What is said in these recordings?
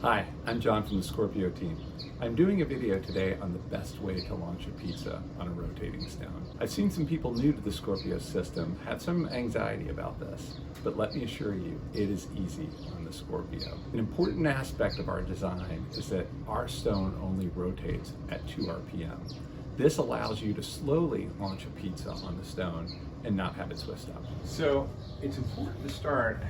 Hi, I'm John from the Scorpio team. I'm doing a video today on the best way to launch a pizza on a rotating stone. I've seen some people new to the Scorpio system have some anxiety about this, but let me assure you, it is easy on the Scorpio. An important aspect of our design is that our stone only rotates at 2 RPM. This allows you to slowly launch a pizza on the stone and not have it twist up. So it's important to start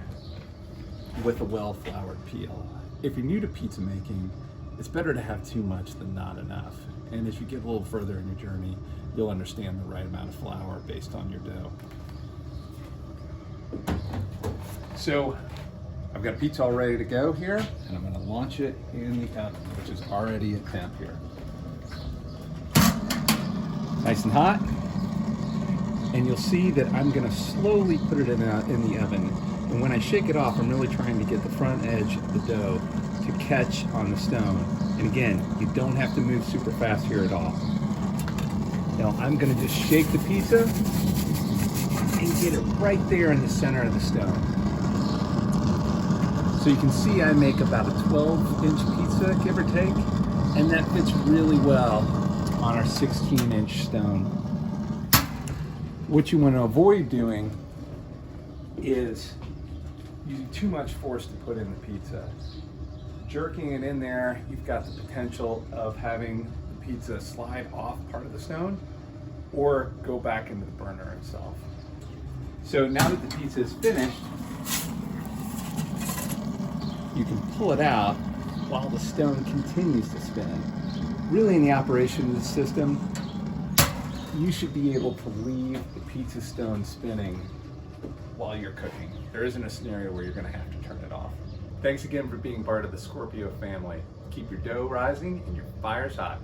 with a well-floured peel. If you're new to pizza making, it's better to have too much than not enough. And as you get a little further in your journey, you'll understand the right amount of flour based on your dough. So I've got a pizza all ready to go here, and I'm gonna launch it in the oven, which is already at temp here. Nice and hot. And you'll see that I'm gonna slowly put it in the oven. And when I shake it off, I'm really trying to get the front edge of the dough to catch on the stone. And again, you don't have to move super fast here at all. Now I'm gonna just shake the pizza and get it right there in the center of the stone. So you can see I make about a 12-inch pizza, give or take, and that fits really well on our 16-inch stone. What you want to avoid doing is using too much force to put in the pizza. Jerking it in there, you've got the potential of having the pizza slide off part of the stone or go back into the burner itself. So now that the pizza is finished, you can pull it out while the stone continues to spin. Really, in the operation of the system, you should be able to leave the pizza stone spinning while you're cooking. There isn't a scenario where you're gonna have to turn it off. Thanks again for being part of the Scorpio family. Keep your dough rising and your fires hot.